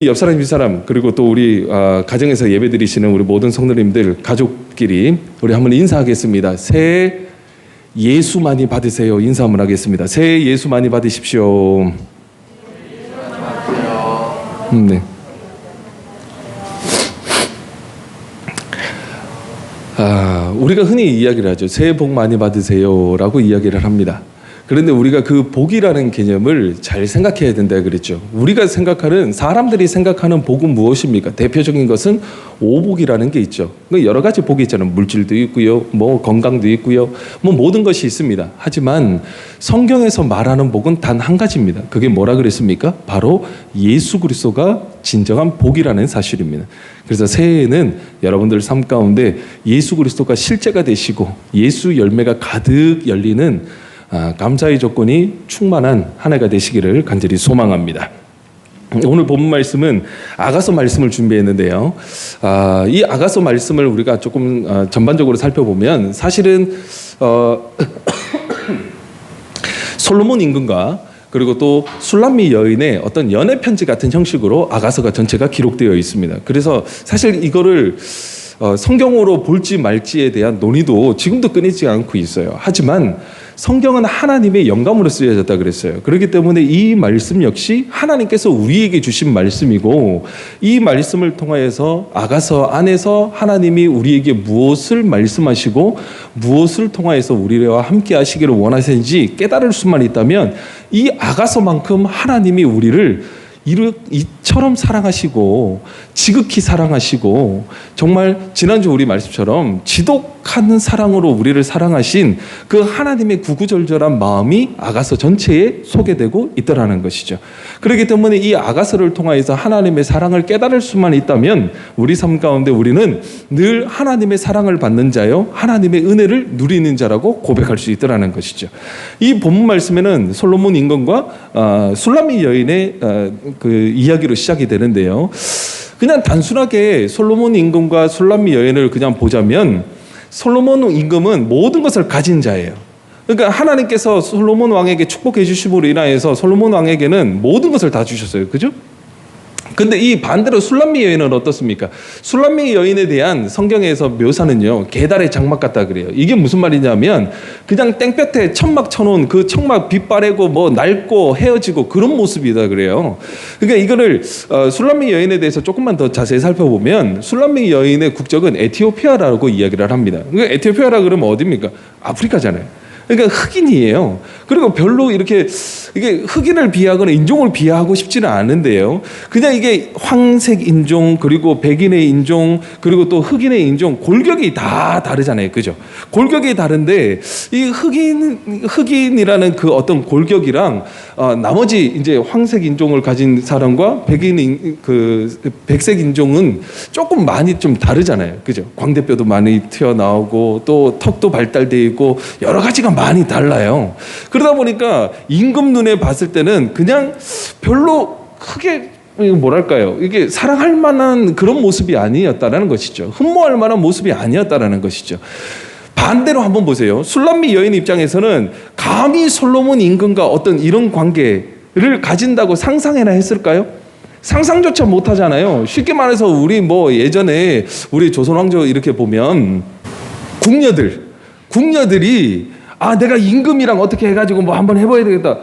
옆 사람, 윗 사람, 그리고 또 우리 가정에서 예배 드리시는 우리 모든 성도님들 가족끼리 우리 한번 인사하겠습니다. 새해 예수 많이 받으세요. 인사 한번 하겠습니다. 새해 예수 많이 받으십시오. 네. 우리가 흔히 이야기를 하죠. 새해 복 많이 받으세요라고 이야기를 합니다. 그런데 우리가 그 복이라는 개념을 잘 생각해야 된다 그랬죠. 우리가 생각하는, 사람들이 생각하는 복은 무엇입니까? 대표적인 것은 오복이라는 게 있죠. 여러 가지 복이 있잖아요. 물질도 있고요, 뭐 건강도 있고요, 뭐 모든 것이 있습니다. 하지만 성경에서 말하는 복은 단 한 가지입니다. 그게 뭐라 그랬습니까? 바로 예수 그리스도가 진정한 복이라는 사실입니다. 그래서 새해에는 여러분들 삶 가운데 예수 그리스도가 실제가 되시고 예수 열매가 가득 열리는 감사의 조건이 충만한 한 해가 되시기를 간절히 소망합니다. 오늘 본 말씀은 아가서 말씀을 준비했는데요. 이 아가서 말씀을 우리가 조금 전반적으로 살펴보면 사실은 솔로몬 임금과 그리고 또 술람미 여인의 어떤 연애 편지 같은 형식으로 아가서가 전체가 기록되어 있습니다. 그래서 사실 이거를 성경으로 볼지 말지에 대한 논의도 지금도 끊이지 않고 있어요. 하지만 성경은 하나님의 영감으로 쓰여졌다 그랬어요. 그렇기 때문에 이 말씀 역시 하나님께서 우리에게 주신 말씀이고, 이 말씀을 통하여서 아가서 안에서 하나님이 우리에게 무엇을 말씀하시고 무엇을 통하여서 우리와 함께 하시기를 원하시는지 깨달을 수만 있다면 이 아가서만큼 하나님이 우리를 이처럼 사랑하시고 지극히 사랑하시고 정말 지난주 우리 말씀처럼 지독한 사랑으로 우리를 사랑하신 그 하나님의 구구절절한 마음이 아가서 전체에 소개되고 있더라는 것이죠. 그렇기 때문에 이 아가서를 통하여서 하나님의 사랑을 깨달을 수만 있다면 우리 삶 가운데 우리는 늘 하나님의 사랑을 받는 자요, 하나님의 은혜를 누리는 자라고 고백할 수 있더라는 것이죠. 이 본문 말씀에는 솔로몬 임금과 술람미 여인의 그 이야기로 시작이 되는데요. 그냥 단순하게 솔로몬 임금과 술람미 여인을 그냥 보자면 솔로몬 임금은 모든 것을 가진 자예요. 그러니까 하나님께서 솔로몬 왕에게 축복해 주심으로 인하여서 솔로몬 왕에게는 모든 것을 다 주셨어요. 그죠? 근데 이 반대로 술람미 여인은 어떻습니까? 술람미 여인에 대한 성경에서 묘사는요, 개달의 장막 같다 그래요. 이게 무슨 말이냐면 그냥 땡볕에 천막 쳐놓은 그 천막 빛바래고 뭐 낡고 헤어지고 그런 모습이다 그래요. 그러니까 이거를 술람미 여인에 대해서 조금만 더 자세히 살펴보면 술람미 여인의 국적은 에티오피아라고 이야기를 합니다. 그러니까 에티오피아라 그러면 어디입니까? 아프리카잖아요. 그러니까 흑인이에요. 그리고 별로 이렇게 이게 흑인을 비하하거나 인종을 비하하고 싶지는 않은데요. 그냥 이게 황색 인종, 그리고 백인의 인종, 그리고 또 흑인의 인종, 골격이 다 다르잖아요. 그죠? 골격이 다른데 이 흑인이라는 그 어떤 골격이랑 나머지 이제 황색 인종을 가진 사람과 백색 인종은 조금 많이 좀 다르잖아요. 그죠? 광대뼈도 많이 튀어나오고 또 턱도 발달되어 있고 여러 가지가 많이 달라요. 그러다 보니까 임금 눈에 봤을 때는 그냥 별로 크게 뭐랄까요, 이게 사랑할 만한 그런 모습이 아니었다라는 것이죠. 흠모할 만한 모습이 아니었다라는 것이죠. 반대로 한번 보세요. 술람미 여인 입장에서는 감히 솔로몬 임금과 어떤 이런 관계를 가진다고 상상해나 했을까요? 상상조차 못하잖아요. 쉽게 말해서 우리 뭐 예전에 우리 조선 왕조 이렇게 보면 궁녀들이 내가 임금이랑 어떻게 해가지고 뭐 한번 해봐야 되겠다,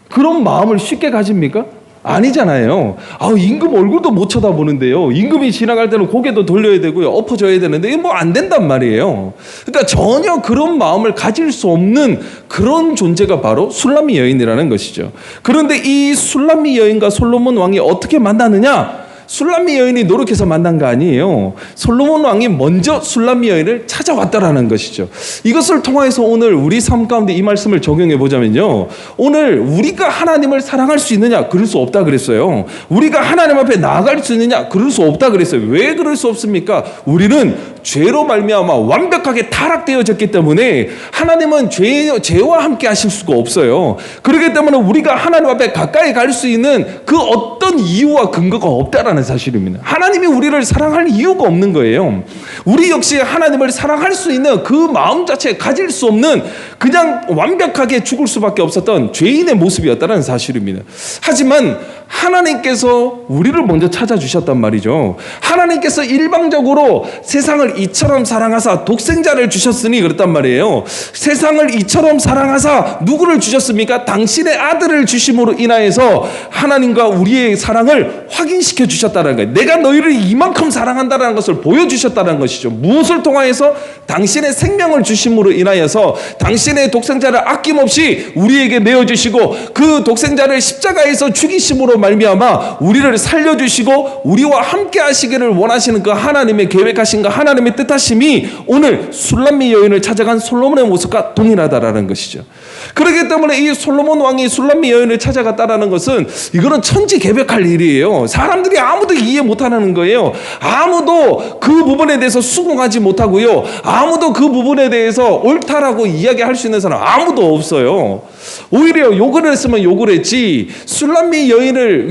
그런 마음을 쉽게 가집니까? 아니잖아요. 임금 얼굴도 못 쳐다보는데요. 임금이 지나갈 때는 고개도 돌려야 되고요, 엎어져야 되는데 이게 뭐 안 된단 말이에요. 그러니까 전혀 그런 마음을 가질 수 없는 그런 존재가 바로 술람미 여인이라는 것이죠. 그런데 이 술람미 여인과 솔로몬 왕이 어떻게 만나느냐? 술람미 여인이 노력해서 만난 거 아니에요. 솔로몬 왕이 먼저 술람미 여인을 찾아왔다라는 것이죠. 이것을 통해서 오늘 우리 삶 가운데 이 말씀을 적용해 보자면요, 오늘 우리가 하나님을 사랑할 수 있느냐? 그럴 수 없다 그랬어요. 우리가 하나님 앞에 나아갈 수 있느냐? 그럴 수 없다 그랬어요. 왜 그럴 수 없습니까? 우리는 죄로 말미암아 완벽하게 타락되어졌기 때문에 하나님은 죄와 함께 하실 수가 없어요. 그렇기 때문에 우리가 하나님 앞에 가까이 갈 수 있는 그 어떤 이유와 근거가 없다라는 사실입니다. 하나님이 우리를 사랑할 이유가 없는 거예요. 우리 역시 하나님을 사랑할 수 있는 그 마음 자체에 가질 수 없는, 그냥 완벽하게 죽을 수밖에 없었던 죄인의 모습이었다는 사실입니다. 하지만 하나님께서 우리를 먼저 찾아주셨단 말이죠. 하나님께서 일방적으로 세상을 이처럼 사랑하사 독생자를 주셨으니 그랬단 말이에요. 세상을 이처럼 사랑하사 누구를 주셨습니까? 당신의 아들을 주심으로 인하여서 하나님과 우리의 사랑을 확인시켜 주셨다는 거예요. 내가 너희를 이만큼 사랑한다는 것을 보여주셨다는 것이죠. 무엇을 통하여서? 당신의 생명을 주심으로 인하여서 당신의 독생자를 아낌없이 우리에게 내어주시고 그 독생자를 십자가에서 죽이심으로 말미암아 우리를 살려주시고 우리와 함께 하시기를 원하시는 그 하나님의 계획하신 그 하나님의 뜻하심이 오늘 술람미 여인을 찾아간 솔로몬의 모습과 동일하다라는 것이죠. 그렇기 때문에 이 솔로몬 왕이 술람미 여인을 찾아갔다라는 것은 이거는 천지개벽할 일이에요. 사람들이 아무도 이해 못하는 거예요. 아무도 그 부분에 대해서 수긍하지 못하고요. 아무도 그 부분에 대해서 옳다라고 이야기할 수 있는 사람 아무도 없어요. 오히려 욕을 했으면 욕을 했지, 술람미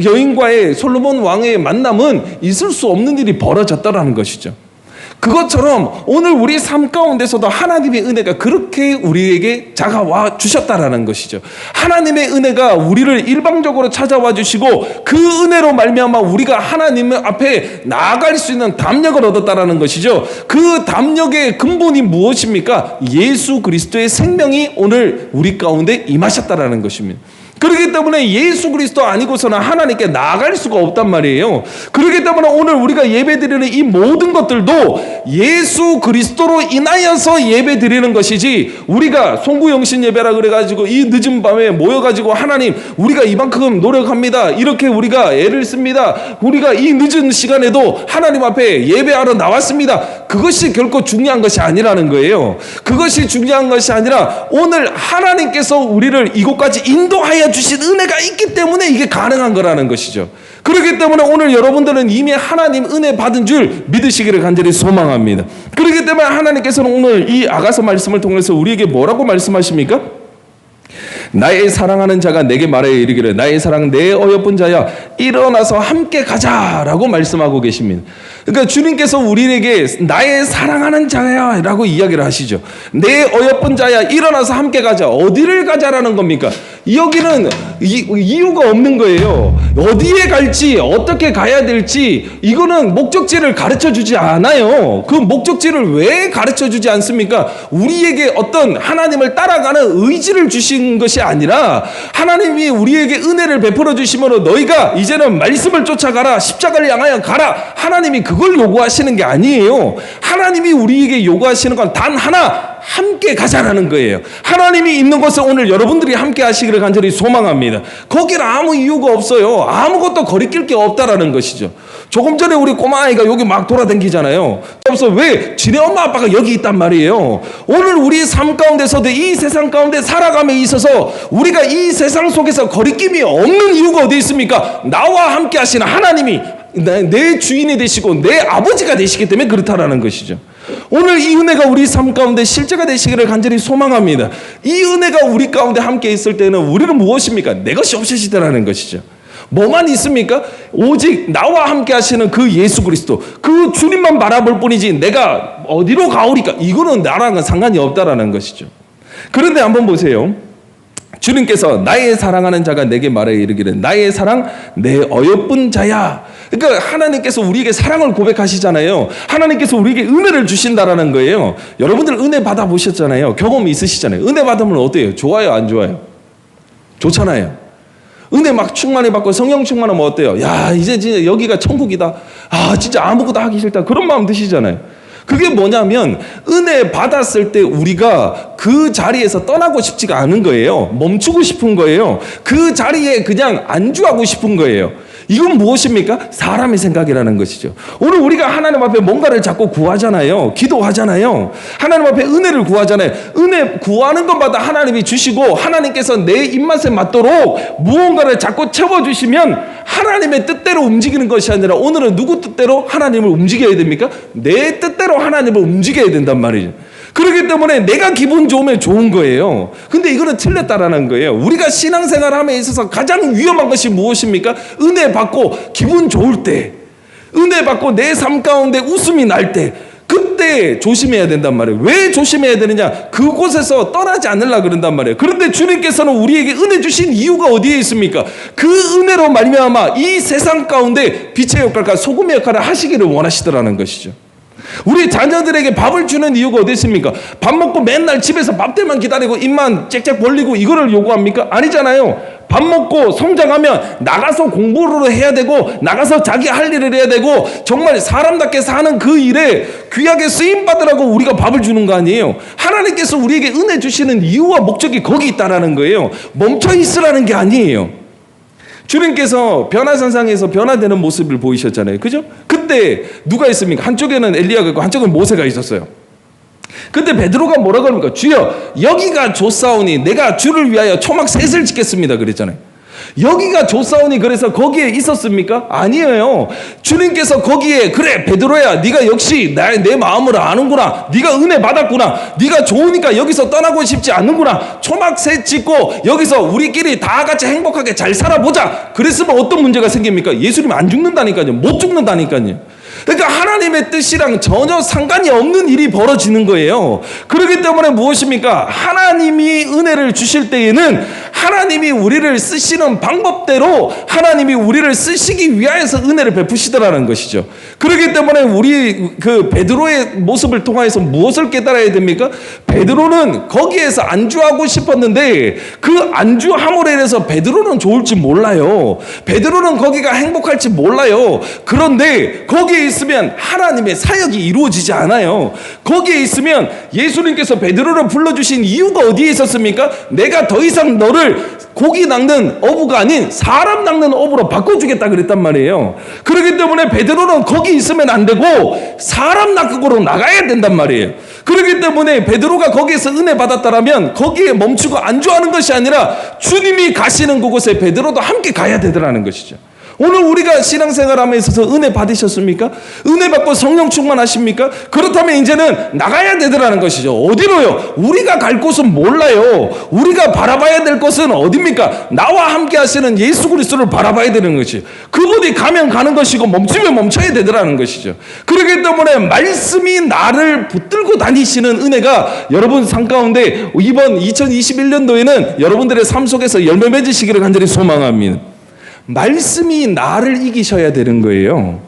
여인과의 솔로몬 왕의 만남은 있을 수 없는 일이 벌어졌다라는 것이죠. 그것처럼 오늘 우리 삶 가운데서도 하나님의 은혜가 그렇게 우리에게 다가와 주셨다라는 것이죠. 하나님의 은혜가 우리를 일방적으로 찾아와 주시고 그 은혜로 말미암아 우리가 하나님 앞에 나아갈 수 있는 담력을 얻었다라는 것이죠. 그 담력의 근본이 무엇입니까? 예수 그리스도의 생명이 오늘 우리 가운데 임하셨다라는 것입니다. 그렇기 때문에 예수 그리스도 아니고서는 하나님께 나아갈 수가 없단 말이에요. 그렇기 때문에 오늘 우리가 예배드리는 이 모든 것들도 예수 그리스도로 인하여서 예배드리는 것이지, 우리가 송구영신 예배라 그래가지고 이 늦은 밤에 모여가지고 하나님 우리가 이만큼 노력합니다, 이렇게 우리가 애를 씁니다, 우리가 이 늦은 시간에도 하나님 앞에 예배하러 나왔습니다, 그것이 결코 중요한 것이 아니라는 거예요. 그것이 중요한 것이 아니라 오늘 하나님께서 우리를 이곳까지 인도하여 주신 은혜가 있기 때문에 이게 가능한 거라는 것이죠. 그렇기 때문에 오늘 여러분들은 이미 하나님 은혜 받은 줄 믿으시기를 간절히 소망합니다. 그렇기 때문에 하나님께서는 오늘 이 아가서 말씀을 통해서 우리에게 뭐라고 말씀하십니까? 나의 사랑하는 자가 내게 말하여 이르기를 나의 사랑 내 어여쁜 자야 일어나서 함께 가자라고 말씀하고 계십니다. 그러니까 주님께서 우리에게 나의 사랑하는 자야 라고 이야기를 하시죠. 내 어여쁜 자야 일어나서 함께 가자. 어디를 가자라는 겁니까? 여기는 이유가 없는 거예요. 어디에 갈지 어떻게 가야 될지 이거는 목적지를 가르쳐 주지 않아요. 그 목적지를 왜 가르쳐 주지 않습니까? 우리에게 어떤 하나님을 따라가는 의지를 주신 것이 아니라 하나님이 우리에게 은혜를 베풀어 주시므로 너희가 이제는 말씀을 쫓아가라, 십자가를 향하여 가라, 하나님이 그걸 요구하시는 게 아니에요. 하나님이 우리에게 요구하시는 건 단 하나, 함께 가자라는 거예요. 하나님이 있는 곳에 오늘 여러분들이 함께 하시기를 간절히 소망합니다. 거기는 아무 이유가 없어요. 아무것도 거리낄 게 없다라는 것이죠. 조금 전에 우리 꼬마아이가 여기 막 돌아다니잖아요. 그래서 왜 지네 엄마 아빠가 여기 있단 말이에요. 오늘 우리 삶 가운데서도 이 세상 가운데 살아감에 있어서 우리가 이 세상 속에서 거리낌이 없는 이유가 어디 있습니까? 나와 함께 하시는 하나님이 내 주인이 되시고 내 아버지가 되시기 때문에 그렇다라는 것이죠. 오늘 이 은혜가 우리 삶 가운데 실제가 되시기를 간절히 소망합니다. 이 은혜가 우리 가운데 함께 있을 때는 우리는 무엇입니까? 내 것이 없으시다라는 것이죠. 뭐만 있습니까? 오직 나와 함께 하시는 그 예수 그리스도, 그 주님만 바라볼 뿐이지 내가 어디로 가오리까? 이거는 나랑은 상관이 없다라는 것이죠. 그런데 한번 보세요. 주님께서 나의 사랑하는 자가 내게 말하여 이르기를 나의 사랑 내 어여쁜 자야. 그러니까 하나님께서 우리에게 사랑을 고백하시잖아요. 하나님께서 우리에게 은혜를 주신다라는 거예요. 여러분들 은혜 받아보셨잖아요. 경험이 있으시잖아요. 은혜 받으면 어때요? 좋아요, 안 좋아요? 좋잖아요. 은혜 막 충만히 받고 성령 충만하면 어때요? 야, 이제 진짜 여기가 천국이다. 아, 진짜 아무것도 하기 싫다. 그런 마음 드시잖아요. 그게 뭐냐면 은혜 받았을 때 우리가 그 자리에서 떠나고 싶지가 않은 거예요. 멈추고 싶은 거예요. 그 자리에 그냥 안주하고 싶은 거예요. 이건 무엇입니까? 사람의 생각이라는 것이죠. 오늘 우리가 하나님 앞에 뭔가를 자꾸 구하잖아요. 기도하잖아요. 하나님 앞에 은혜를 구하잖아요. 은혜 구하는 것마다 하나님이 주시고 하나님께서 내 입맛에 맞도록 무언가를 자꾸 채워주시면 하나님의 뜻대로 움직이는 것이 아니라 오늘은 누구 뜻대로 하나님을 움직여야 됩니까? 내 뜻대로 하나님을 움직여야 된단 말이죠. 그렇기 때문에 내가 기분 좋으면 좋은 거예요. 근데 이거는 틀렸다라는 거예요. 우리가 신앙생활함에 있어서 가장 위험한 것이 무엇입니까? 은혜 받고 기분 좋을 때, 은혜 받고 내 삶 가운데 웃음이 날 때, 그때 조심해야 된단 말이에요. 왜 조심해야 되느냐? 그곳에서 떠나지 않으려고 그런단 말이에요. 그런데 주님께서는 우리에게 은혜 주신 이유가 어디에 있습니까? 그 은혜로 말미암아 이 세상 가운데 빛의 역할과 소금의 역할을 하시기를 원하시더라는 것이죠. 우리 자녀들에게 밥을 주는 이유가 어디 있습니까? 밥 먹고 맨날 집에서 밥 때만 기다리고 입만 짹짹 벌리고 이거를 요구합니까? 아니잖아요. 밥 먹고 성장하면 나가서 공부를 해야 되고 나가서 자기 할 일을 해야 되고 정말 사람답게 사는 그 일에 귀하게 쓰임받으라고 우리가 밥을 주는 거 아니에요. 하나님께서 우리에게 은혜 주시는 이유와 목적이 거기 있다라는 거예요. 멈춰 있으라는 게 아니에요. 주님께서 변화산상에서 변화되는 모습을 보이셨잖아요. 그죠? 그때 누가 있습니까? 한쪽에는 엘리야가 있고 한쪽은 모세가 있었어요. 그때 베드로가 뭐라고 합니까? 주여, 여기가 좋사오니 내가 주를 위하여 초막 셋을 짓겠습니다 그랬잖아요. 여기가 좋사오니 그래서 거기에 있었습니까? 아니에요. 주님께서 거기에 그래 베드로야 네가 역시 내 마음을 아는구나. 네가 은혜 받았구나. 네가 좋으니까 여기서 떠나고 싶지 않는구나. 초막 셋 짓고 여기서 우리끼리 다 같이 행복하게 잘 살아보자. 그랬으면 어떤 문제가 생깁니까? 예수님 안 죽는다니까요. 못 죽는다니까요. 그러니까 하나님의 뜻이랑 전혀 상관이 없는 일이 벌어지는 거예요. 그렇기 때문에 무엇입니까? 하나님이 은혜를 주실 때에는 하나님이 우리를 쓰시는 방법대로 하나님이 우리를 쓰시기 위하여서 은혜를 베푸시더라는 것이죠. 그렇기 때문에 우리 그 베드로의 모습을 통해서 무엇을 깨달아야 됩니까? 베드로는 거기에서 안주하고 싶었는데 그 안주함으로 인해서 베드로는 좋을지 몰라요. 베드로는 거기가 행복할지 몰라요. 그런데 거기에 있으면 하나님의 사역이 이루어지지 않아요. 거기에 있으면 예수님께서 베드로를 불러주신 이유가 어디에 있었습니까? 내가 더 이상 너를 고기 낚는 어부가 아닌 사람 낚는 어부로 바꿔주겠다 그랬단 말이에요. 그렇기 때문에 베드로는 거기 있으면 안 되고 사람 낚으러 나가야 된단 말이에요. 그렇기 때문에 베드로가 거기에서 은혜 받았다라면 거기에 멈추고 안주하는 것이 아니라 주님이 가시는 그곳에 베드로도 함께 가야 되더라는 것이죠. 오늘 우리가 신앙생활함에 있어서 은혜 받으셨습니까? 은혜 받고 성령 충만하십니까? 그렇다면 이제는 나가야 되더라는 것이죠. 어디로요? 우리가 갈 곳은 몰라요. 우리가 바라봐야 될 것은 어디입니까? 나와 함께 하시는 예수 그리스도를 바라봐야 되는 것이. 그분이 가면 가는 것이고 멈추면 멈춰야 되더라는 것이죠. 그렇기 때문에 말씀이 나를 붙들고 다니시는 은혜가 여러분 삶 가운데 이번 2021년도에는 여러분들의 삶 속에서 열매 맺으시기를 간절히 소망합니다. 말씀이 나를 이기셔야 되는 거예요.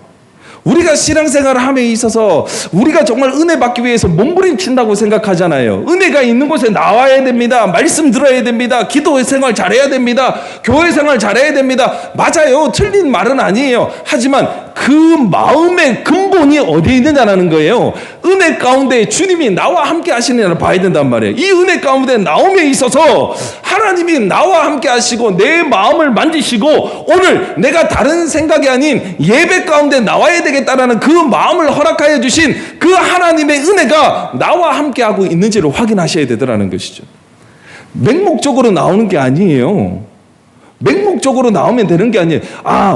우리가 신앙생활을 함에 있어서 우리가 정말 은혜 받기 위해서 몸부림친다고 생각하잖아요. 은혜가 있는 곳에 나와야 됩니다. 말씀 들어야 됩니다. 기도 생활 잘해야 됩니다. 교회 생활 잘해야 됩니다. 맞아요. 틀린 말은 아니에요. 하지만 그 마음의 근본이 어디에 있느냐라는 거예요. 은혜 가운데 주님이 나와 함께 하시느냐를 봐야 된단 말이에요. 이 은혜 가운데 나옴에 있어서 하나님이 나와 함께 하시고 내 마음을 만지시고 오늘 내가 다른 생각이 아닌 예배 가운데 나와야 되겠다라는 그 마음을 허락하여 주신 그 하나님의 은혜가 나와 함께 하고 있는지를 확인하셔야 되더라는 것이죠. 맹목적으로 나오는 게 아니에요. 맹목적으로 나오면 되는 게 아니에요.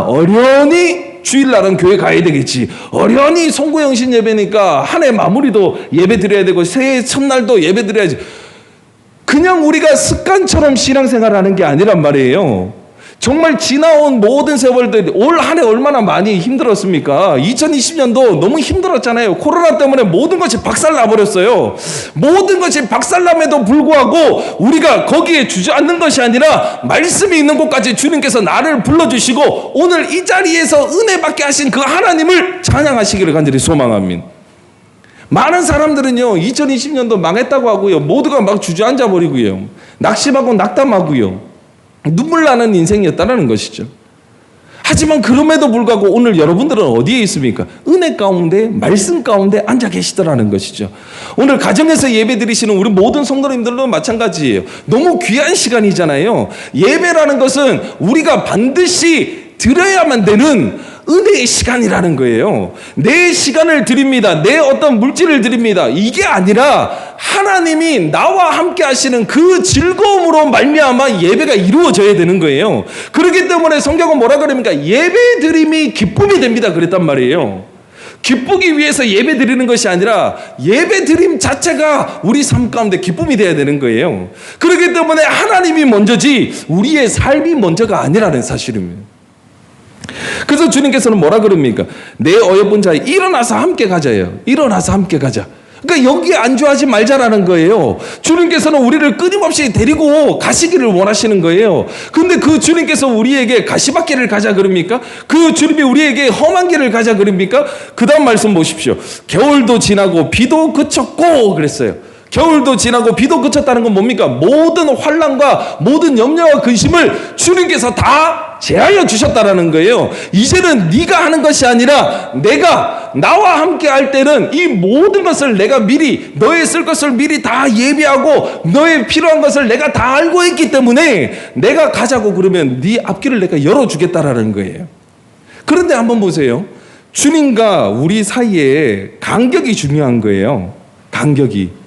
어련히 주일날은 교회 가야 되겠지. 어련히 송구영신 예배니까 한 해 마무리도 예배 드려야 되고 새해 첫날도 예배 드려야지. 그냥 우리가 습관처럼 신앙생활 하는 게 아니란 말이에요. 정말 지나온 모든 세월들 올 한 해 얼마나 많이 힘들었습니까? 2020년도 너무 힘들었잖아요. 코로나 때문에 모든 것이 박살나버렸어요. 모든 것이 박살남에도 불구하고 우리가 거기에 주저앉는 것이 아니라 말씀이 있는 곳까지 주님께서 나를 불러주시고 오늘 이 자리에서 은혜 받게 하신 그 하나님을 찬양하시기를 간절히 소망합니다. 많은 사람들은요 2020년도 망했다고 하고요, 모두가 막 주저앉아 버리고요, 낙심하고 낙담하고요, 눈물 나는 인생이었다는 것이죠. 하지만 그럼에도 불구하고 오늘 여러분들은 어디에 있습니까? 은혜 가운데, 말씀 가운데 앉아 계시더라는 것이죠. 오늘 가정에서 예배 드리시는 우리 모든 성도님들도 마찬가지예요. 너무 귀한 시간이잖아요. 예배라는 것은 우리가 반드시 드려야만 되는 은혜의 시간이라는 거예요. 내 시간을 드립니다. 내 어떤 물질을 드립니다. 이게 아니라 하나님이 나와 함께 하시는 그 즐거움으로 말미암아 예배가 이루어져야 되는 거예요. 그렇기 때문에 성경은 뭐라 그럽니까? 예배 드림이 기쁨이 됩니다. 그랬단 말이에요. 기쁘기 위해서 예배 드리는 것이 아니라 예배 드림 자체가 우리 삶 가운데 기쁨이 되어야 되는 거예요. 그렇기 때문에 하나님이 먼저지 우리의 삶이 먼저가 아니라는 사실입니다. 그래서 주님께서는 뭐라 그럽니까? 내 어여쁜 자여 일어나서 함께 가자요. 일어나서 함께 가자. 그러니까 여기에 안주하지 말자라는 거예요. 주님께서는 우리를 끊임없이 데리고 가시기를 원하시는 거예요. 근데 그 주님께서 우리에게 가시밭길을 가자 그럽니까? 그 주님이 우리에게 험한 길을 가자 그럽니까? 그 다음 말씀 보십시오. 겨울도 지나고 비도 그쳤고 그랬어요. 겨울도 지나고 비도 그쳤다는 건 뭡니까? 모든 환난과 모든 염려와 근심을 주님께서 다 제하여 주셨다라는 거예요. 이제는 네가 하는 것이 아니라 내가 나와 함께 할 때는 이 모든 것을 내가 미리 너의 쓸 것을 미리 다 예비하고 너의 필요한 것을 내가 다 알고 있기 때문에 내가 가자고 그러면 네 앞길을 내가 열어주겠다라는 거예요. 그런데 한번 보세요. 주님과 우리 사이에 간격이 중요한 거예요. 간격이.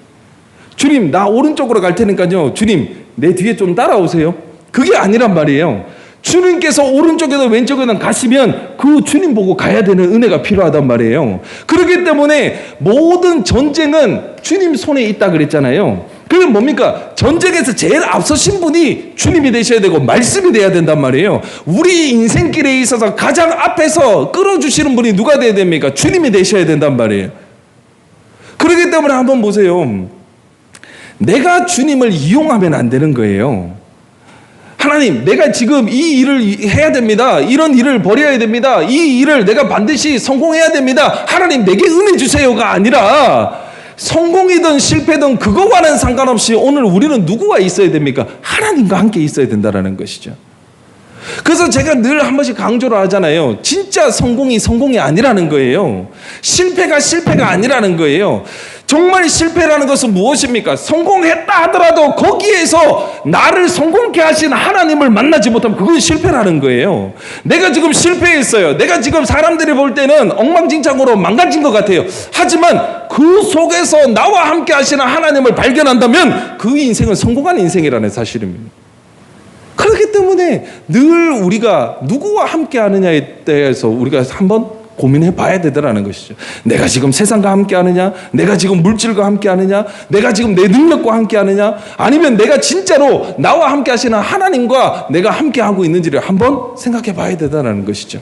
주님 나 오른쪽으로 갈 테니까요. 주님 내 뒤에 좀 따라오세요. 그게 아니란 말이에요. 주님께서 오른쪽에도 왼쪽에도 가시면 그 주님 보고 가야 되는 은혜가 필요하단 말이에요. 그렇기 때문에 모든 전쟁은 주님 손에 있다 그랬잖아요. 그게 뭡니까? 전쟁에서 제일 앞서신 분이 주님이 되셔야 되고 말씀이 돼야 된단 말이에요. 우리 인생길에 있어서 가장 앞에서 끌어주시는 분이 누가 돼야 됩니까? 주님이 되셔야 된단 말이에요. 그렇기 때문에 한번 보세요. 내가 주님을 이용하면 안 되는 거예요. 하나님, 내가 지금 이 일을 해야 됩니다. 이런 일을 벌여야 됩니다. 이 일을 내가 반드시 성공해야 됩니다. 하나님, 내게 은혜 주세요가 아니라 성공이든 실패든 그거와는 상관없이 오늘 우리는 누구와 있어야 됩니까? 하나님과 함께 있어야 된다는 것이죠. 그래서 제가 늘 한 번씩 강조를 하잖아요. 진짜 성공이 아니라는 거예요. 실패가 아니라는 거예요. 정말 실패라는 것은 무엇입니까? 성공했다 하더라도 거기에서 나를 성공케 하신 하나님을 만나지 못하면 그건 실패라는 거예요. 내가 지금 실패했어요. 내가 지금 사람들이 볼 때는 엉망진창으로 망가진 것 같아요. 하지만 그 속에서 나와 함께 하시는 하나님을 발견한다면 그 인생은 성공한 인생이라는 사실입니다. 그렇기 때문에 늘 우리가 누구와 함께 하느냐에 대해서 우리가 한번 고민해 봐야 되더라는 것이죠. 내가 지금 세상과 함께 하느냐? 내가 지금 물질과 함께 하느냐? 내가 지금 내 능력과 함께 하느냐? 아니면 내가 진짜로 나와 함께 하시는 하나님과 내가 함께 하고 있는지를 한번 생각해 봐야 되더라는 것이죠.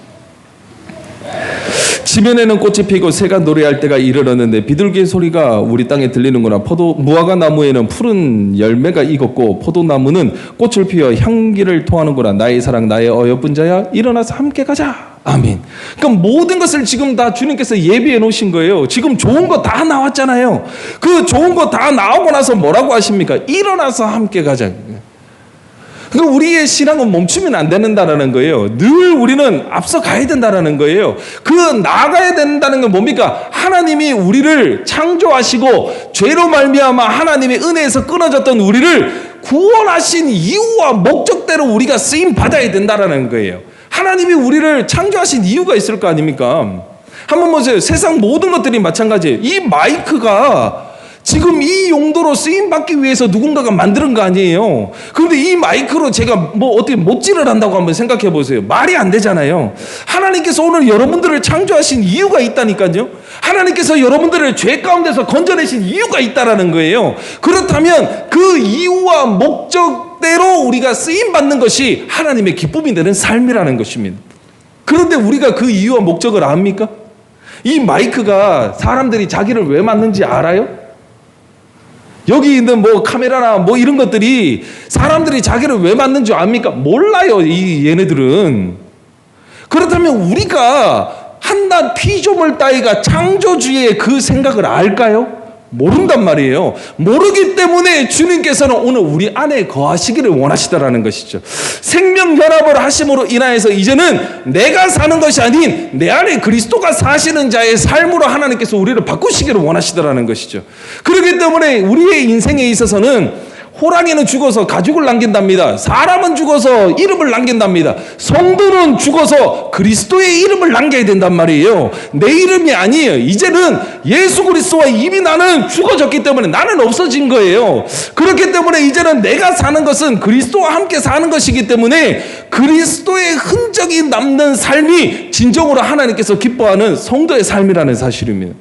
지면에는 꽃이 피고 새가 노래할 때가 이르렀는데 비둘기의 소리가 우리 땅에 들리는구나. 무화과 나무에는 푸른 열매가 익었고 포도나무는 꽃을 피워 향기를 토하는구나. 나의 사랑 나의 어여쁜 자야 일어나서 함께 가자. 아멘. 그러니까 모든 것을 지금 다 주님께서 예비해 놓으신 거예요. 지금 좋은 거 다 나왔잖아요. 그 좋은 거 다 나오고 나서 뭐라고 하십니까? 일어나서 함께 가자. 그러니까 우리의 신앙은 멈추면 안 된다는 거예요. 늘 우리는 앞서 가야 된다는 거예요. 그 나아가야 된다는 건 뭡니까? 하나님이 우리를 창조하시고 죄로 말미암아 하나님의 은혜에서 끊어졌던 우리를 구원하신 이유와 목적대로 우리가 쓰임 받아야 된다는 거예요. 하나님이 우리를 창조하신 이유가 있을 거 아닙니까? 한번 보세요. 세상 모든 것들이 마찬가지예요. 이 마이크가 지금 이 용도로 쓰임받기 위해서 누군가가 만드는 거 아니에요. 그런데 이 마이크로 제가 어떻게 못질을 한다고 한번 생각해 보세요. 말이 안 되잖아요. 하나님께서 오늘 여러분들을 창조하신 이유가 있다니까요. 하나님께서 여러분들을 죄 가운데서 건져내신 이유가 있다라는 거예요. 그렇다면 그 이유와 목적대로 우리가 쓰임받는 것이 하나님의 기쁨이 되는 삶이라는 것입니다. 그런데 우리가 그 이유와 목적을 압니까? 이 마이크가 사람들이 자기를 왜 만든지 알아요? 여기 있는 카메라나 이런 것들이 사람들이 자기를 왜 만든 줄 압니까? 몰라요, 얘네들은. 그렇다면 우리가 한낱 피조물 따위가 창조주의 그 생각을 알까요? 모른단 말이에요. 모르기 때문에 주님께서는 오늘 우리 안에 거하시기를 원하시다라는 것이죠. 생명연합을 하심으로 인하여서 이제는 내가 사는 것이 아닌 내 안에 그리스도가 사시는 자의 삶으로 하나님께서 우리를 바꾸시기를 원하시다라는 것이죠. 그렇기 때문에 우리의 인생에 있어서는 호랑이는 죽어서 가죽을 남긴답니다. 사람은 죽어서 이름을 남긴답니다. 성도는 죽어서 그리스도의 이름을 남겨야 된단 말이에요. 내 이름이 아니에요. 이제는 예수 그리스도와 이미 나는 죽어졌기 때문에 나는 없어진 거예요. 그렇기 때문에 이제는 내가 사는 것은 그리스도와 함께 사는 것이기 때문에 그리스도의 흔적이 남는 삶이 진정으로 하나님께서 기뻐하는 성도의 삶이라는 사실입니다.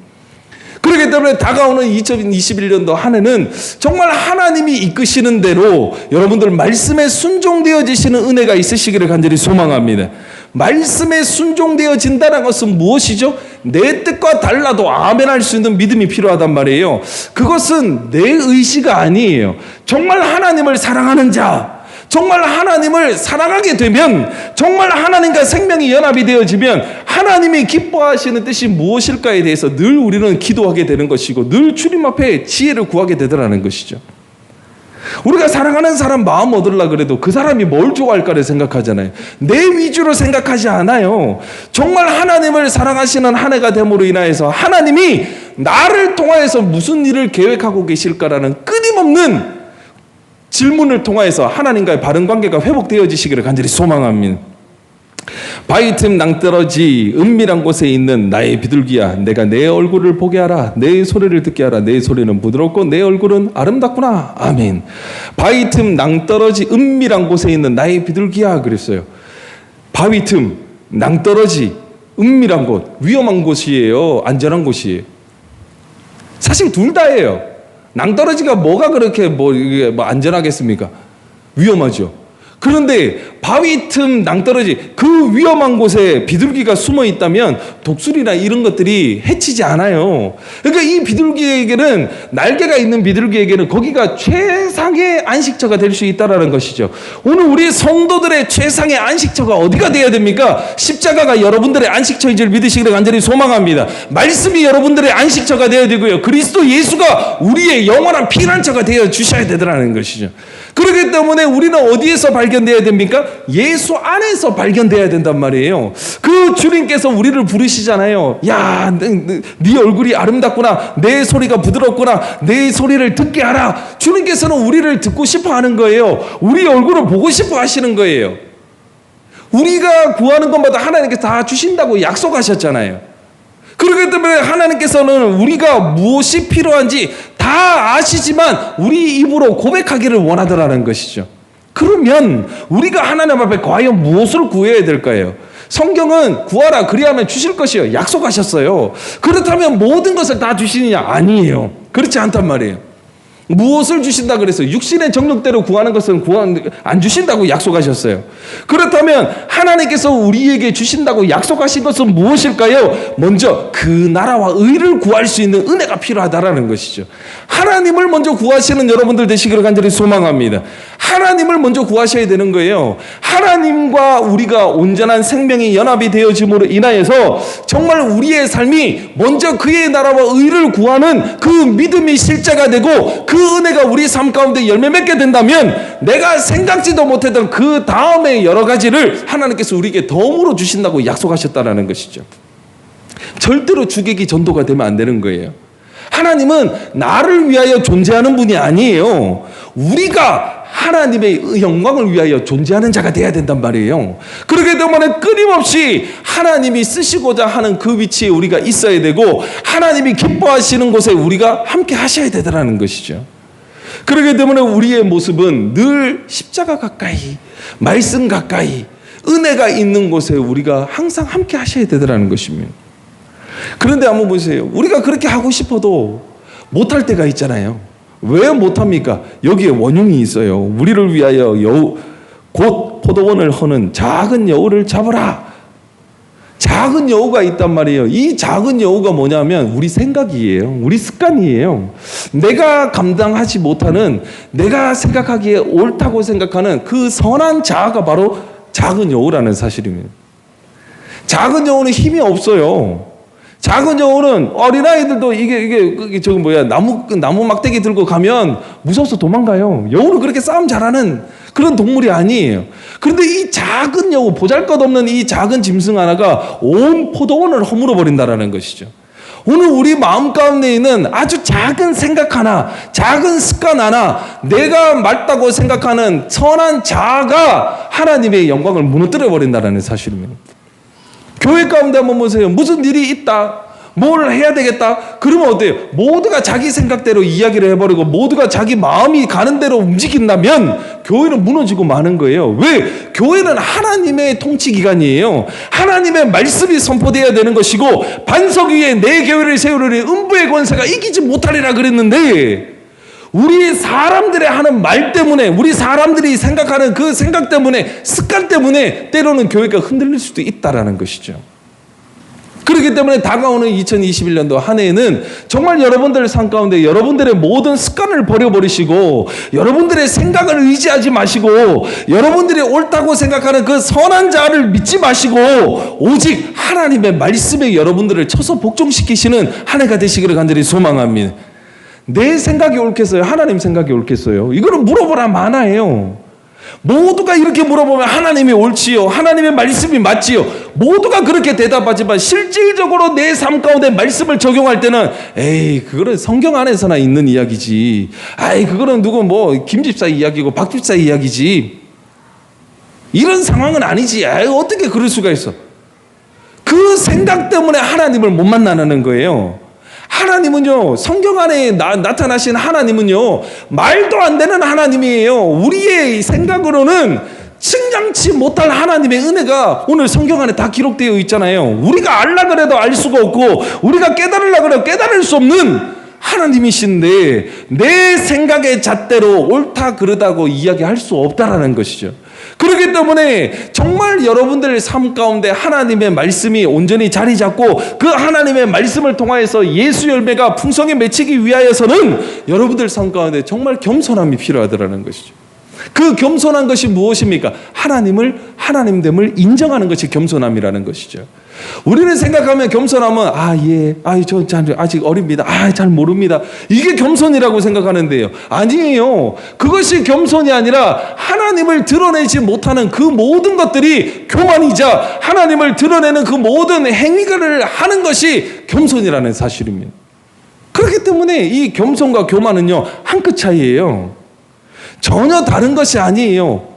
그렇기 때문에 다가오는 2021년도 한 해는 정말 하나님이 이끄시는 대로 여러분들 말씀에 순종되어지시는 은혜가 있으시기를 간절히 소망합니다. 말씀에 순종되어진다는 것은 무엇이죠? 내 뜻과 달라도 아멘 할 수 있는 믿음이 필요하단 말이에요. 그것은 내 의지가 아니에요. 정말 하나님을 사랑하는 자, 정말 하나님을 사랑하게 되면, 정말 하나님과 생명이 연합이 되어지면 하나님이 기뻐하시는 뜻이 무엇일까에 대해서 늘 우리는 기도하게 되는 것이고 늘 주님 앞에 지혜를 구하게 되더라는 것이죠. 우리가 사랑하는 사람 마음 얻으려고 그래도 그 사람이 뭘 좋아할까를 생각하잖아요. 내 위주로 생각하지 않아요. 정말 하나님을 사랑하시는 한 해가 됨으로 인하여서 하나님이 나를 통하여서 무슨 일을 계획하고 계실까라는 끊임없는 질문을 통하여서 하나님과의 바른 관계가 회복되어지시기를 간절히 소망합니다. 바위 틈 낭떠러지 은밀한 곳에 있는 나의 비둘기야, 내가 내 얼굴을 보게 하라. 내 소리를 듣게 하라. 내 소리는 부드럽고 내 얼굴은 아름답구나. 아멘. 바위 틈 낭떠러지 은밀한 곳에 있는 나의 비둘기야 그랬어요. 바위 틈 낭떠러지 은밀한 곳, 위험한 곳이에요, 안전한 곳이에요? 사실 둘 다예요. 낭떠러지가 뭐가 그렇게 이게 안전하겠습니까? 위험하죠. 그런데 바위 틈 낭떠러지, 그 위험한 곳에 비둘기가 숨어 있다면 독수리나 이런 것들이 해치지 않아요. 그러니까 이 비둘기에게는, 날개가 있는 비둘기에게는 거기가 최상의 안식처가 될 수 있다는 것이죠. 오늘 우리 성도들의 최상의 안식처가 어디가 되어야 됩니까? 십자가가 여러분들의 안식처인 줄 믿으시기를 간절히 소망합니다. 말씀이 여러분들의 안식처가 되어야 되고요, 그리스도 예수가 우리의 영원한 피난처가 되어 주셔야 되더라는 것이죠. 그렇기 때문에 우리는 어디에서 발견되어야 됩니까? 예수 안에서 발견되어야 된단 말이에요. 그 주님께서 우리를 부르시잖아요. 야, 네 얼굴이 아름답구나. 내 소리가 부드럽구나. 내 소리를 듣게 하라. 주님께서는 우리를 듣고 싶어 하는 거예요. 우리 얼굴을 보고 싶어 하시는 거예요. 우리가 구하는 것마다 하나님께서 다 주신다고 약속하셨잖아요. 그렇기 때문에 하나님께서는 우리가 무엇이 필요한지 다 아시지만 우리 입으로 고백하기를 원하더라는 것이죠. 그러면 우리가 하나님 앞에 과연 무엇을 구해야 될까요? 성경은 구하라 그리하면 주실 것이요 약속하셨어요. 그렇다면 모든 것을 다 주시느냐? 아니에요. 그렇지 않단 말이에요. 무엇을 주신다 그랬어요? 육신의 정욕대로 구하는 것은 안 주신다고 약속하셨어요. 그렇다면 하나님께서 우리에게 주신다고 약속하신 것은 무엇일까요? 먼저 그 나라와 의를 구할 수 있는 은혜가 필요하다라는 것이죠. 하나님을 먼저 구하시는 여러분들 되시기를 간절히 소망합니다. 하나님을 먼저 구하셔야 되는 거예요. 하나님과 우리가 온전한 생명이 연합이 되어짐으로 인하여서 정말 우리의 삶이 먼저 그의 나라와 의를 구하는 그 믿음이 실제가 되고 그 은혜가 우리 삶 가운데 열매 맺게 된다면 내가 생각지도 못했던 그 다음에 여러 가지를 하나님께서 우리에게 덤으로 주신다고 약속하셨다는 것이죠. 절대로 주객이 전도가 되면 안 되는 거예요. 하나님은 나를 위하여 존재하는 분이 아니에요. 우리가 하나님의 영광을 위하여 존재하는 자가 되어야 된단 말이에요. 그렇기 때문에 끊임없이 하나님이 쓰시고자 하는 그 위치에 우리가 있어야 되고 하나님이 기뻐하시는 곳에 우리가 함께 하셔야 되더라는 것이죠. 그렇기 때문에 우리의 모습은 늘 십자가 가까이, 말씀 가까이, 은혜가 있는 곳에 우리가 항상 함께 하셔야 되더라는 것입니다. 그런데 한번 보세요. 우리가 그렇게 하고 싶어도 못할 때가 있잖아요. 왜 못합니까? 여기에 원흉이 있어요. 우리를 위하여 곧 포도원을 허는 작은 여우를 잡으라. 작은 여우가 있단 말이에요. 이 작은 여우가 뭐냐면 우리 생각이에요. 우리 습관이에요. 내가 감당하지 못하는, 내가 생각하기에 옳다고 생각하는 그 선한 자아가 바로 작은 여우라는 사실입니다. 작은 여우는 힘이 없어요. 작은 여우는, 어린아이들도 이게 나무 막대기 들고 가면 무서워서 도망가요. 여우는 그렇게 싸움 잘하는 그런 동물이 아니에요. 그런데 이 작은 여우, 보잘것없는 이 작은 짐승 하나가 온 포도원을 허물어 버린다라는 것이죠. 오늘 우리 마음 가운데 있는 아주 작은 생각 하나, 작은 습관 하나, 내가 맞다고 생각하는 선한 자아가 하나님의 영광을 무너뜨려 버린다는 사실입니다. 교회 가운데 한번 보세요. 무슨 일이 있다, 뭘 해야 되겠다, 그러면 어때요? 모두가 자기 생각대로 이야기를 해버리고 모두가 자기 마음이 가는 대로 움직인다면 교회는 무너지고 마는 거예요. 왜? 교회는 하나님의 통치기관이에요. 하나님의 말씀이 선포되어야 되는 것이고, 반석 위에 내 교회를 세우려니 음부의 권세가 이기지 못하리라 그랬는데, 우리 사람들의 하는 말 때문에, 우리 사람들이 생각하는 그 생각 때문에, 습관 때문에 때로는 교회가 흔들릴 수도 있다라는 것이죠. 그렇기 때문에 다가오는 2021년도 한 해에는 정말 여러분들 삶 가운데 여러분들의 모든 습관을 버려버리시고, 여러분들의 생각을 의지하지 마시고, 여러분들이 옳다고 생각하는 그 선한 자를 믿지 마시고, 오직 하나님의 말씀에 여러분들을 쳐서 복종시키시는 한 해가 되시기를 간절히 소망합니다. 내 생각이 옳겠어요? 하나님 생각이 옳겠어요? 이거는 물어보라 마나예요. 모두가 이렇게 물어보면 하나님이 옳지요, 하나님의 말씀이 맞지요, 모두가 그렇게 대답하지만 실질적으로 내 삶 가운데 말씀을 적용할 때는 에이, 그거는 성경 안에서나 있는 이야기지, 아이, 그거는 누구 뭐 김집사 이야기고 박집사 이야기지, 이런 상황은 아니지, 아이, 어떻게 그럴 수가 있어. 그 생각 때문에 하나님을 못 만나는 거예요. 하나님은요, 성경 안에 나타나신 하나님은요, 말도 안 되는 하나님이에요. 우리의 생각으로는 측량치 못할 하나님의 은혜가 오늘 성경 안에 다 기록되어 있잖아요. 우리가 알라 그래도 알 수가 없고, 우리가 깨달으려 그래도 깨달을 수 없는 하나님이신데, 내 생각의 잣대로 옳다 그르다고 이야기할 수 없다라는 것이죠. 그렇기 때문에 정말 여러분들의 삶 가운데 하나님의 말씀이 온전히 자리 잡고, 그 하나님의 말씀을 통하여서 예수 열매가 풍성히 맺히기 위하여서는 여러분들 삶 가운데 정말 겸손함이 필요하다는 것이죠. 그 겸손한 것이 무엇입니까? 하나님됨을 인정하는 것이 겸손함이라는 것이죠. 우리는 생각하면 겸손하면 저 아직 어립니다, 잘 모릅니다, 이게 겸손이라고 생각하는데요, 아니에요. 그것이 겸손이 아니라 하나님을 드러내지 못하는 그 모든 것들이 교만이자, 하나님을 드러내는 그 모든 행위를 하는 것이 겸손이라는 사실입니다. 그렇기 때문에 이 겸손과 교만은요, 한 끗 차이예요. 전혀 다른 것이 아니에요.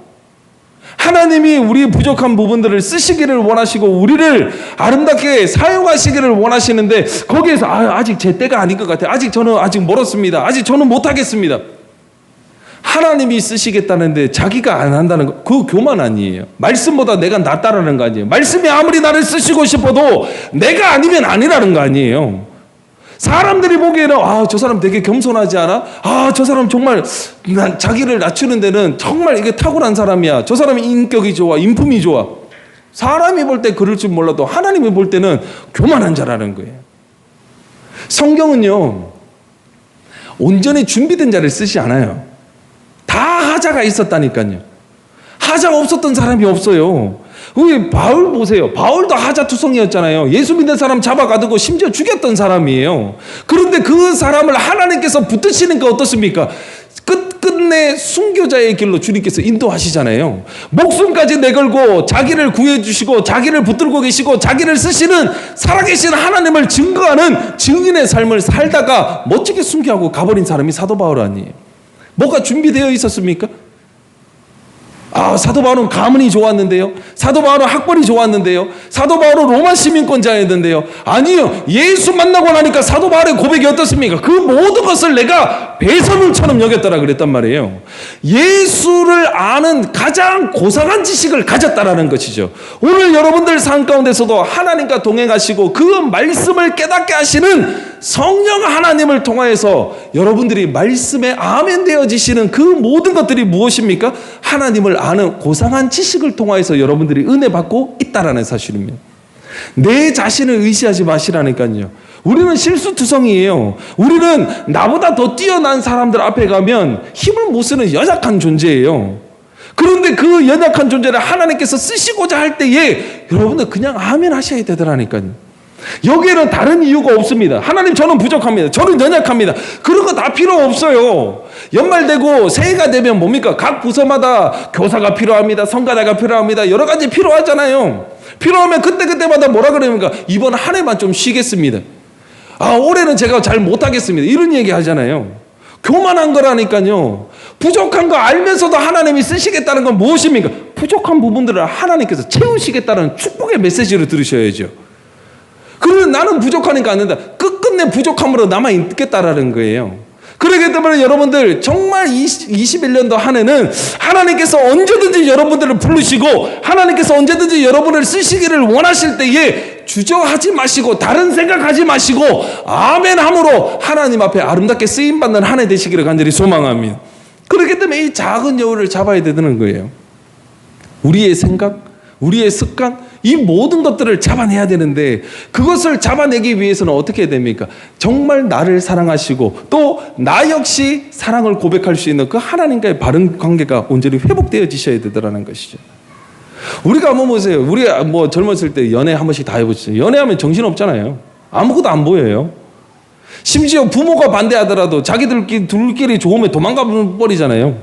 하나님이 우리 부족한 부분들을 쓰시기를 원하시고, 우리를 아름답게 사용하시기를 원하시는데, 거기에서 아직 제 때가 아닌 것 같아요, 저는 아직 멀었습니다, 저는 못하겠습니다, 하나님이 쓰시겠다는데 자기가 안 한다는 거, 그 교만 아니에요. 말씀보다 내가 낫다라는 거 아니에요. 말씀이 아무리 나를 쓰시고 싶어도 내가 아니면 아니라는 거 아니에요. 사람들이 보기에는 저 사람 되게 겸손하지 않아? 저 사람 정말 자기를 낮추는 데는 정말 이게 탁월한 사람이야, 저 사람이 인격이 좋아, 인품이 좋아. 사람이 볼 때 그럴 줄 몰라도 하나님이 볼 때는 교만한 자라는 거예요. 성경은요, 온전히 준비된 자를 쓰지 않아요. 다 하자가 있었다니까요. 하자가 없었던 사람이 없어요. 우리 바울 보세요. 바울도 하자투성이었잖아요. 예수 믿는 사람 잡아가두고 심지어 죽였던 사람이에요. 그런데 그 사람을 하나님께서 붙드시니까 어떻습니까? 끝끝내 순교자의 길로 주님께서 인도하시잖아요. 목숨까지 내걸고 자기를 구해주시고 자기를 붙들고 계시고 자기를 쓰시는 살아계신 하나님을 증거하는 증인의 삶을 살다가 멋지게 순교하고 가버린 사람이 사도 바울 아니에요. 뭐가 준비되어 있었습니까? 사도 바울은 가문이 좋았는데요, 사도 바울은 학벌이 좋았는데요, 사도 바울은 로마 시민권자였는데요. 아니요, 예수 만나고 나니까 사도 바울의 고백이 어떻습니까? 그 모든 것을 내가 배설물처럼 여겼다라 그랬단 말이에요. 예수를 아는 가장 고상한 지식을 가졌다라는 것이죠. 오늘 여러분들 삶 가운데서도 하나님과 동행하시고 그 말씀을 깨닫게 하시는 성령 하나님을 통하여서 여러분들이 말씀에 아멘 되어지시는 그 모든 것들이 무엇입니까? 하나님을 아는 고상한 지식을 통하여서 여러분들이 은혜 받고 있다라는 사실입니다. 내 자신을 의지하지 마시라니까요. 우리는 실수투성이에요. 우리는 나보다 더 뛰어난 사람들 앞에 가면 힘을 못 쓰는 연약한 존재예요. 그런데 그 연약한 존재를 하나님께서 쓰시고자 할 때에 여러분들 그냥 아멘 하셔야 되더라니까요. 여기에는 다른 이유가 없습니다. 하나님, 저는 부족합니다, 저는 연약합니다, 그런 거 다 필요 없어요. 연말 되고 새해가 되면 뭡니까? 각 부서마다 교사가 필요합니다, 성가대가 필요합니다, 여러 가지 필요하잖아요. 필요하면 그때마다 뭐라 그럽니까? 이번 한 해만 좀 쉬겠습니다. 올해는 제가 잘 못하겠습니다. 이런 얘기 하잖아요. 교만한 거라니까요. 부족한 거 알면서도 하나님이 쓰시겠다는 건 무엇입니까? 부족한 부분들을 하나님께서 채우시겠다는 축복의 메시지를 들으셔야죠. 그러면 나는 부족하니까 안 된다. 끝끝내 부족함으로 남아있겠다라는 거예요. 그렇기 때문에 여러분들 정말 21년도 한 해는 하나님께서 언제든지 여러분들을 부르시고 하나님께서 언제든지 여러분을 쓰시기를 원하실 때에 주저하지 마시고 다른 생각하지 마시고 아멘 함으로 하나님 앞에 아름답게 쓰임받는 한 해 되시기를 간절히 소망합니다. 그렇기 때문에 이 작은 여우를 잡아야 되는 거예요. 우리의 생각, 우리의 습관, 이 모든 것들을 잡아내야 되는데 그것을 잡아내기 위해서는 어떻게 해야 됩니까? 정말 나를 사랑하시고 또 나 역시 사랑을 고백할 수 있는 그 하나님과의 바른 관계가 온전히 회복되어지셔야 되더라는 것이죠. 우리가 한번 보세요. 우리 젊었을 때 연애 한 번씩 다 해보시죠. 연애하면 정신없잖아요. 아무것도 안 보여요. 심지어 부모가 반대하더라도 자기들끼리 좋으면 도망가 버리잖아요.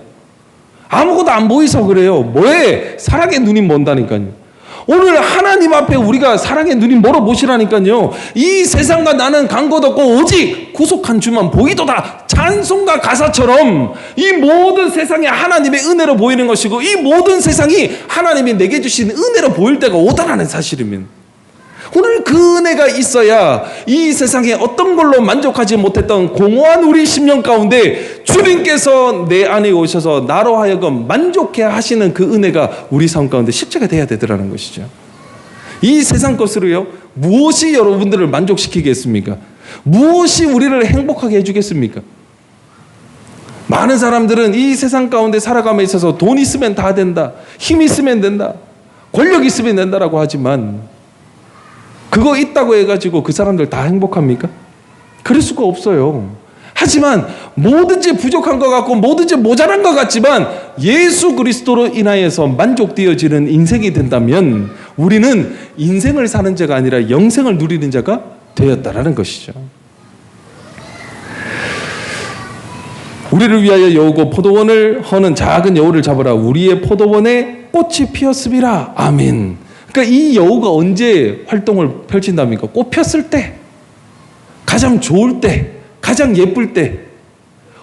아무것도 안 보이서 그래요. 뭐해? 사랑의 눈이 먼다니까요. 오늘 하나님 앞에 우리가 사랑의 눈이 멀어보시라니까요. 이 세상과 나는 간 것 없고 오직 구속한 주만 보이도다. 찬송가 가사처럼 이 모든 세상이 하나님의 은혜로 보이는 것이고 이 모든 세상이 하나님이 내게 주신 은혜로 보일 때가 오다라는 사실입니다. 오늘 그 은혜가 있어야 이 세상에 어떤 걸로 만족하지 못했던 공허한 우리 심령 가운데 주님께서 내 안에 오셔서 나로 하여금 만족해 하시는 그 은혜가 우리 삶 가운데 십자가 돼야 되더라는 것이죠. 이 세상 것으로요, 무엇이 여러분들을 만족시키겠습니까? 무엇이 우리를 행복하게 해주겠습니까? 많은 사람들은 이 세상 가운데 살아감에 있어서 돈 있으면 다 된다, 힘 있으면 된다, 권력 있으면 된다라고 하지만 그거 있다고 해가지고 그 사람들 다 행복합니까? 그럴 수가 없어요. 하지만 뭐든지 부족한 것 같고 뭐든지 모자란 것 같지만 예수 그리스도로 인하여서 만족되어지는 인생이 된다면 우리는 인생을 사는 자가 아니라 영생을 누리는 자가 되었다라는 것이죠. 우리를 위하여 여우고 포도원을 허는 작은 여우를 잡으라. 우리의 포도원에 꽃이 피었음이라. 아멘. 그러니까 이 여우가 언제 활동을 펼친답니까? 꽃 폈을 때, 가장 좋을 때, 가장 예쁠 때.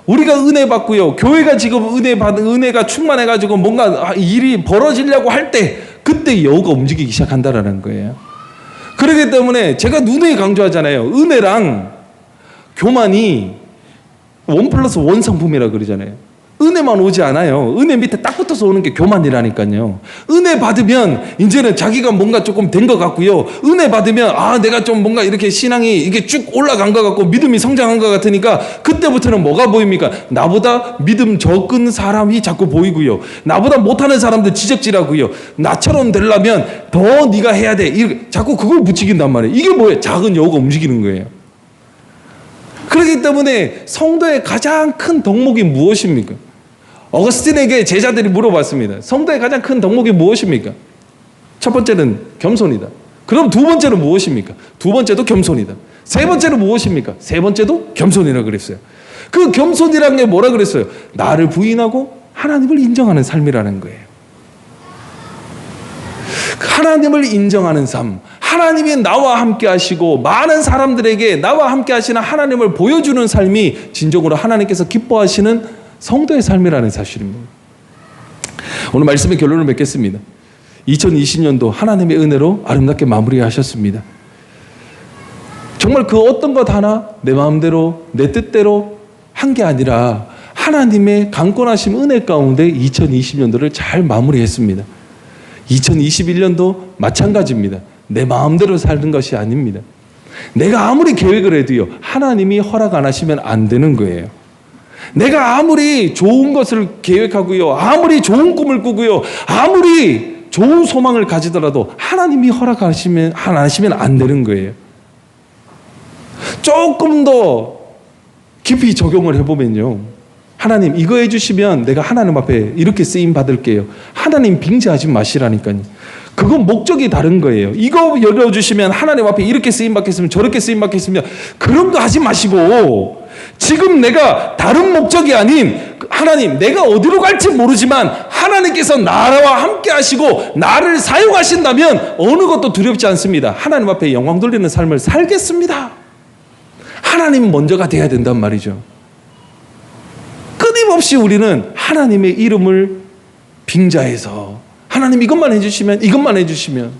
우리가 은혜 받고요, 교회가 지금 은혜가 충만해가지고 뭔가 일이 벌어지려고 할 때, 그때 여우가 움직이기 시작한다라는 거예요. 그렇기 때문에 제가 누누이 강조하잖아요. 은혜랑 교만이 1+1 상품이라 그러잖아요. 은혜만 오지 않아요. 은혜 밑에 딱 붙어서 오는 게 교만이라니까요. 은혜 받으면 이제는 자기가 뭔가 조금 된 것 같고요. 은혜 받으면 내가 좀 뭔가 이렇게 신앙이 이게 쭉 올라간 것 같고 믿음이 성장한 것 같으니까 그때부터는 뭐가 보입니까? 나보다 믿음 적은 사람이 자꾸 보이고요. 나보다 못하는 사람들 지적질하고요. 나처럼 되려면 더 네가 해야 돼. 이렇게 자꾸 그걸 부추긴단 말이에요. 이게 뭐예요? 작은 여우가 움직이는 거예요. 그렇기 때문에 성도의 가장 큰 덕목이 무엇입니까? 어거스틴에게 제자들이 물어봤습니다. 성도의 가장 큰 덕목이 무엇입니까? 첫 번째는 겸손이다. 그럼 두 번째는 무엇입니까? 두 번째도 겸손이다. 세 번째는 무엇입니까? 세 번째도 겸손이라고 그랬어요. 그 겸손이라는 게 뭐라 그랬어요? 나를 부인하고 하나님을 인정하는 삶이라는 거예요. 하나님을 인정하는 삶, 하나님이 나와 함께 하시고 많은 사람들에게 나와 함께 하시는 하나님을 보여주는 삶이 진정으로 하나님께서 기뻐하시는 성도의 삶이라는 사실입니다. 오늘 말씀의 결론을 맺겠습니다. 2020년도 하나님의 은혜로 아름답게 마무리하셨습니다. 정말 그 어떤 것 하나 내 마음대로 내 뜻대로 한 게 아니라 하나님의 강권하심 은혜 가운데 2020년도를 잘 마무리했습니다. 2021년도 마찬가지입니다. 내 마음대로 사는 것이 아닙니다. 내가 아무리 계획을 해도요, 하나님이 허락 안 하시면 안 되는 거예요. 내가 아무리 좋은 것을 계획하고요, 아무리 좋은 꿈을 꾸고요, 아무리 좋은 소망을 가지더라도 하나님이 허락 안 하시면 안 되는 거예요. 조금 더 깊이 적용을 해보면요, 하나님 이거 해주시면 내가 하나님 앞에 이렇게 쓰임 받을게요. 하나님 빙자하지 마시라니까요. 그건 목적이 다른 거예요. 이거 열어주시면 하나님 앞에 이렇게 쓰임 받겠으면 저렇게 쓰임 받겠으면 그런 거 하지 마시고 지금 내가 다른 목적이 아닌 하나님 내가 어디로 갈지 모르지만 하나님께서 나와 함께 하시고 나를 사용하신다면 어느 것도 두렵지 않습니다. 하나님 앞에 영광 돌리는 삶을 살겠습니다. 하나님 먼저가 돼야 된단 말이죠. 끊임없이 우리는 하나님의 이름을 빙자해서 하나님 이것만 해주시면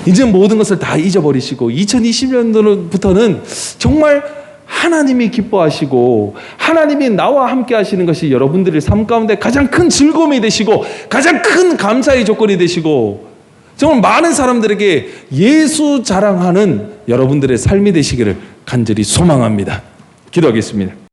이제 모든 것을 다 잊어버리시고 2020년도부터는 정말 하나님이 기뻐하시고 하나님이 나와 함께 하시는 것이 여러분들의 삶 가운데 가장 큰 즐거움이 되시고 가장 큰 감사의 조건이 되시고 정말 많은 사람들에게 예수 자랑하는 여러분들의 삶이 되시기를 간절히 소망합니다. 기도하겠습니다.